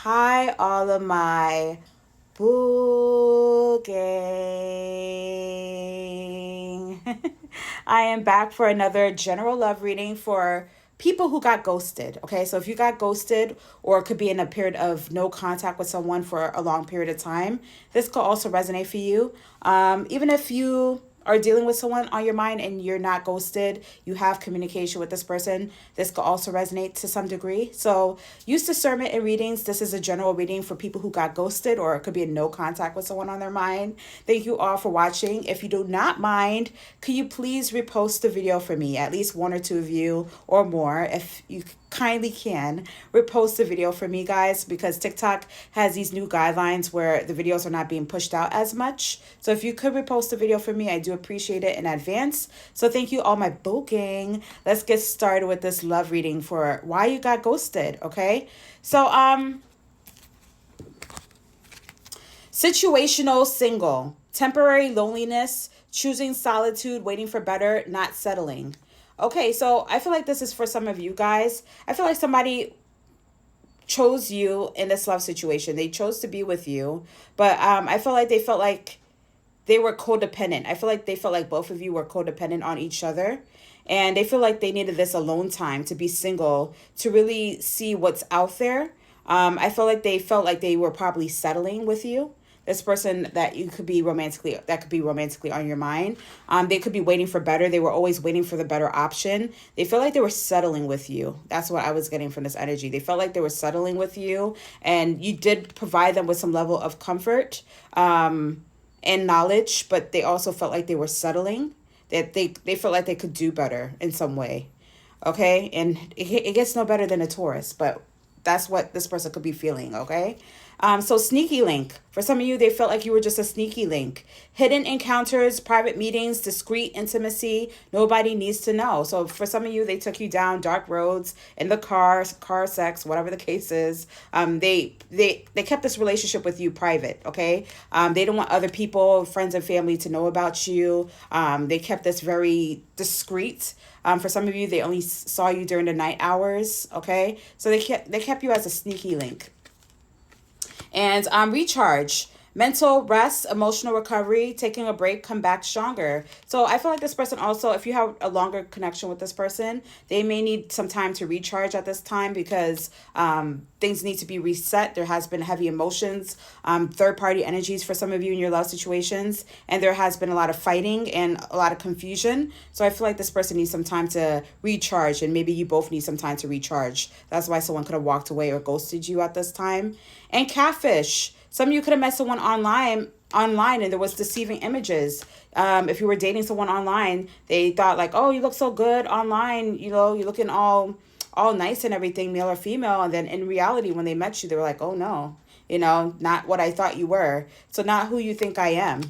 Hi, all of my boo gang. I am back for another general love reading for people who got ghosted. Okay, so if you got ghosted or could be in a period of no contact with someone for a long period of time, this could also resonate for you. Even if you are dealing with someone on your mind and you're not ghosted, you have communication with this person, this could also resonate to some degree. So use discernment in readings. This is a general reading for people who got ghosted or it could be in no contact with someone on their mind. Thank you all for watching. If you do not mind, could you please repost the video for me, at least one or two of you or more, if you kindly can repost the video for me, guys, because TikTok has these new guidelines where the videos are not being pushed out as much. So if you could repost the video for me, I do appreciate it in advance. So thank you all my boo gang. Let's get started with this love reading for why you got ghosted. Okay, so situational single, temporary loneliness, choosing solitude, waiting for better, not settling. Okay, so I feel like this is for some of you guys. I feel like somebody chose you in this love situation. They chose to be with you, but I feel like they felt like they were codependent. I feel like they felt like both of you were codependent on each other. And they feel like they needed this alone time to be single, to really see what's out there. I feel like they felt like they were probably settling with you. This person that you could be romantically, that could be romantically on your mind. They could be waiting for better. They were always waiting for the better option. They felt like they were settling with you. That's what I was getting from this energy. They felt like they were settling with you, and you did provide them with some level of comfort. And knowledge, but they also felt like they were settling, that they felt like they could do better in some way. Okay, and it gets no better than a Taurus, but that's what this person could be feeling. Okay, so sneaky link. For some of you, they felt like you were just a sneaky link. Hidden encounters, private meetings, discreet intimacy. Nobody needs to know. So for some of you, they took you down dark roads in the car sex, whatever the case is. They kept this relationship with you private. Okay, they don't want other people, friends and family, to know about you. They kept this very discreet. For some of you, they only saw you during the night hours. Okay, so they kept you as a sneaky link. And recharge, mental rest, emotional recovery, taking a break, come back stronger. So I feel like this person also, if you have a longer connection with this person, they may need some time to recharge at this time because things need to be reset. There has been heavy emotions, third party energies for some of you in your love situations, and there has been a lot of fighting and a lot of confusion. So I feel like this person needs some time to recharge, and maybe you both need some time to recharge. That's why someone could have walked away or ghosted you at this time. And catfish. Some of you could have met someone online and there was deceiving images. If you were dating someone online, they thought like, oh, you look so good online, you're looking all nice and everything, male or female, and then in reality when they met you, they were like, oh no, not what I thought you were, so not who you think I am.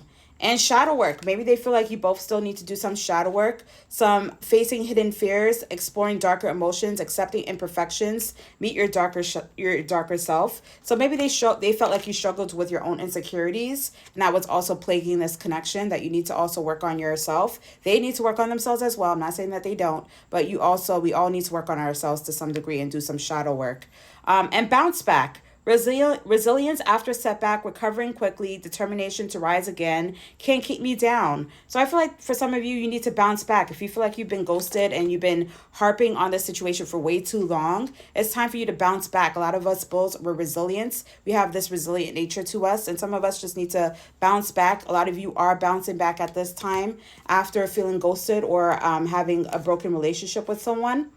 And shadow work. Maybe they feel like you both still need to do some shadow work, some facing hidden fears, exploring darker emotions, accepting imperfections, meet your darker self. So maybe they felt like you struggled with your own insecurities, and that was also plaguing this connection, that you need to also work on yourself. They need to work on themselves as well. I'm not saying that they don't, but we all need to work on ourselves to some degree and do some shadow work. And bounce back. Resilience after setback, recovering quickly, determination to rise again, can't keep me down. So I feel like for some of you, you need to bounce back. If you feel like you've been ghosted and you've been harping on this situation for way too long, it's time for you to bounce back. A lot of us bulls were resilient. We have this resilient nature to us, and some of us just need to bounce back. A lot of you are bouncing back at this time after feeling ghosted or having a broken relationship with someone.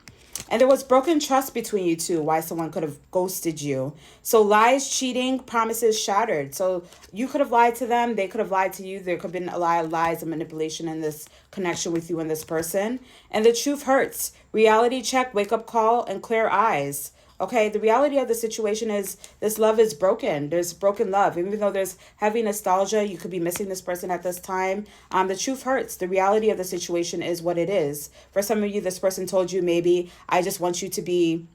And there was broken trust between you two, why someone could have ghosted you. So lies, cheating, promises shattered. So you could have lied to them. They could have lied to you. There could have been a lot of lies and manipulation in this connection with you and this person. And the truth hurts. Reality check, wake up call, and clear eyes. Okay, the reality of the situation is this love is broken. There's broken love. Even though there's heavy nostalgia, you could be missing this person at this time. The truth hurts. The reality of the situation is what it is. For some of you, this person told you maybe, I just want you to be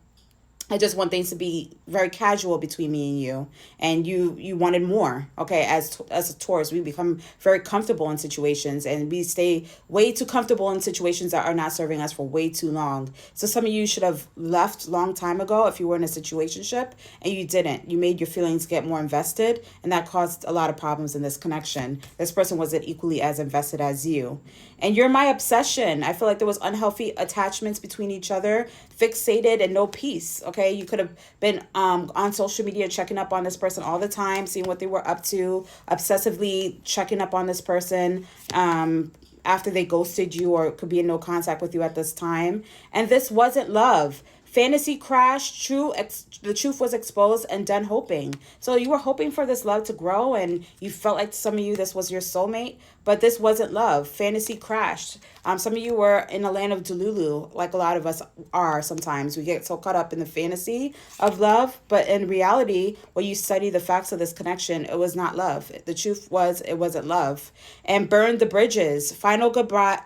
I just want things to be very casual between me and you wanted more. Okay, as a Taurus, we become very comfortable in situations, and we stay way too comfortable in situations that are not serving us for way too long. So some of you should have left long time ago if you were in a situationship, and you didn't. You made your feelings get more invested, and that caused a lot of problems in this connection. This person wasn't equally as invested as you. And you're my obsession. I feel like there was unhealthy attachments between each other, fixated and no peace. Okay, you could have been on social media checking up on this person all the time, seeing what they were up to, obsessively checking up on this person after they ghosted you or could be in no contact with you at this time. And this wasn't love. Fantasy crashed, the truth was exposed, and done hoping. So you were hoping for this love to grow, and you felt like some of you, this was your soulmate, but this wasn't love. Fantasy crashed. Some of you were in a land of Delulu, like a lot of us are sometimes. We get so caught up in the fantasy of love, but in reality, when you study the facts of this connection, it was not love. The truth was, it wasn't love. And burned the bridges. Final goodbye,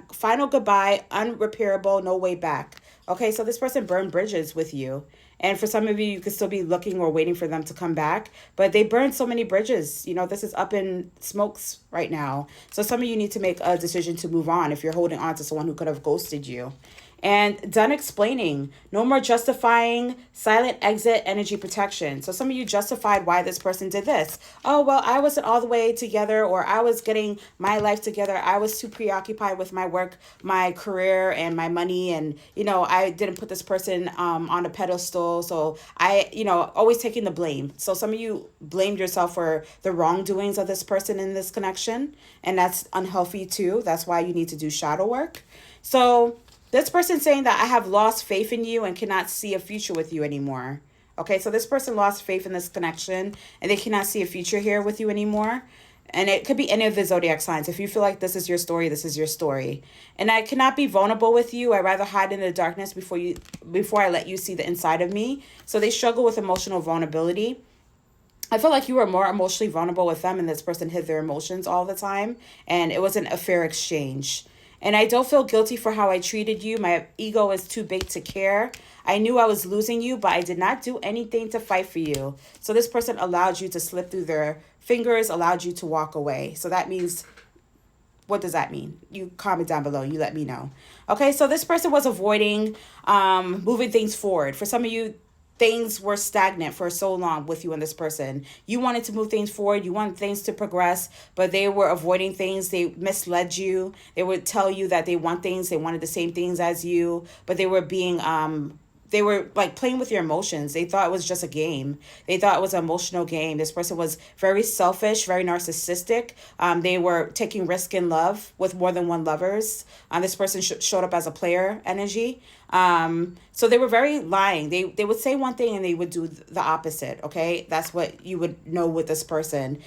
unrepairable, no way back. Okay, so this person burned bridges with you. And for some of you, you could still be looking or waiting for them to come back. But they burned so many bridges. You know, this is up in smokes right now. So some of you need to make a decision to move on if you're holding on to someone who could have ghosted you. And done explaining. No more justifying, silent exit, energy protection. So some of you justified why this person did this. Oh, well, I wasn't all the way together, or I was getting my life together. I was too preoccupied with my work, my career, and my money. And, I didn't put this person on a pedestal. So always taking the blame. So some of you blamed yourself for the wrongdoings of this person in this connection. And that's unhealthy too. That's why you need to do shadow work. So this person saying that I have lost faith in you and cannot see a future with you anymore. Okay, so this person lost faith in this connection and they cannot see a future here with you anymore. And it could be any of the zodiac signs. If you feel like this is your story, this is your story. And I cannot be vulnerable with you. I'd rather hide in the darkness before I let you see the inside of me. So they struggle with emotional vulnerability. I feel like you were more emotionally vulnerable with them, and this person hid their emotions all the time. And it wasn't a fair exchange. And I don't feel guilty for how I treated you. My ego is too big to care. I knew I was losing you, but I did not do anything to fight for you. So this person allowed you to slip through their fingers, allowed you to walk away. So that means, what does that mean? You comment down below. You let me know. Okay, so this person was avoiding moving things forward. For some of you, things were stagnant for so long with you and this person. You wanted to move things forward. You wanted things to progress, but they were avoiding things. They misled you. They would tell you that they want things. They wanted the same things as you, but they were they were like playing with your emotions. They thought it was just a game. They thought it was an emotional game. This person was very selfish, very narcissistic. They were taking risk in love with more than one lovers. This person showed up as a player energy. So they were very lying. They would say one thing and they would do the opposite. Okay, that's what you would know with this person.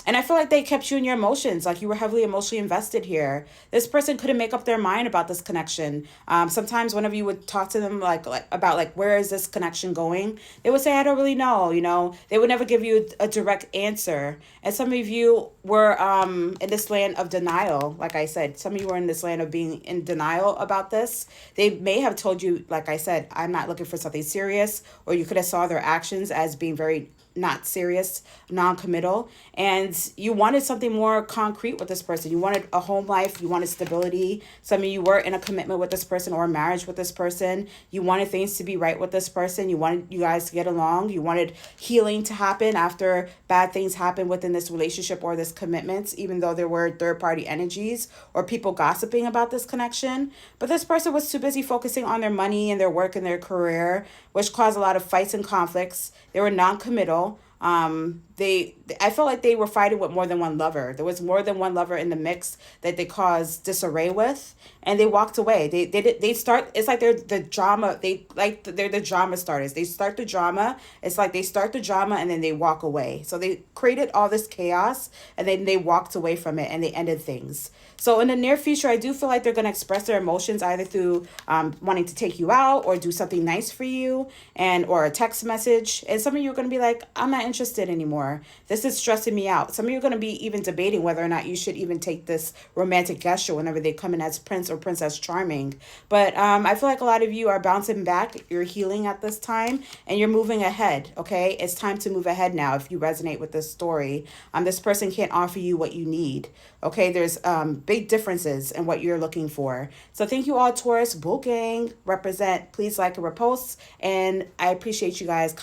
And I feel like they kept you in your emotions, like you were heavily emotionally invested here. This person couldn't make up their mind about this connection. Sometimes whenever you would talk to them like about where is this connection going, they would say, I don't really know, They would never give you a direct answer. And some of you were in this land of denial, like I said. Some of you were in this land of being in denial about this. They may have told you, like I said, I'm not looking for something serious, or you could have saw their actions as being very not serious, non-committal, and you wanted something more concrete with this person. You wanted a home life, you wanted stability. Some of you were in a commitment with this person or a marriage with this person. You wanted things to be right with this person. You wanted you guys to get along. You wanted healing to happen after bad things happen within this relationship or this commitment, even though there were third-party energies or people gossiping about this connection. But this person was too busy focusing on their money and their work and their career, which caused a lot of fights and conflicts. They were non-committal. I felt like they were fighting with more than one lover. There was more than one lover in the mix that they caused disarray with, and they walked away. They start. It's like they're the drama. They're the drama starters. They start the drama. It's like they start the drama and then they walk away. So they created all this chaos and then they walked away from it and they ended things. So in the near future, I do feel like they're going to express their emotions either through wanting to take you out or do something nice for you or a text message. And some of you are going to be like, I'm not interested anymore. anymore. This is stressing me out. Some of you are going to be even debating whether or not you should even take this romantic gesture whenever they come in as Prince or Princess Charming. But I feel like a lot of you are bouncing back. You're healing at this time and you're moving ahead. Okay, it's time to move ahead now. If you resonate with this story, this person can't offer you what you need. Okay, there's big differences in what you're looking for. So thank you all, Taurus. Bull gang represent. Please like and repost, and I appreciate you guys commenting.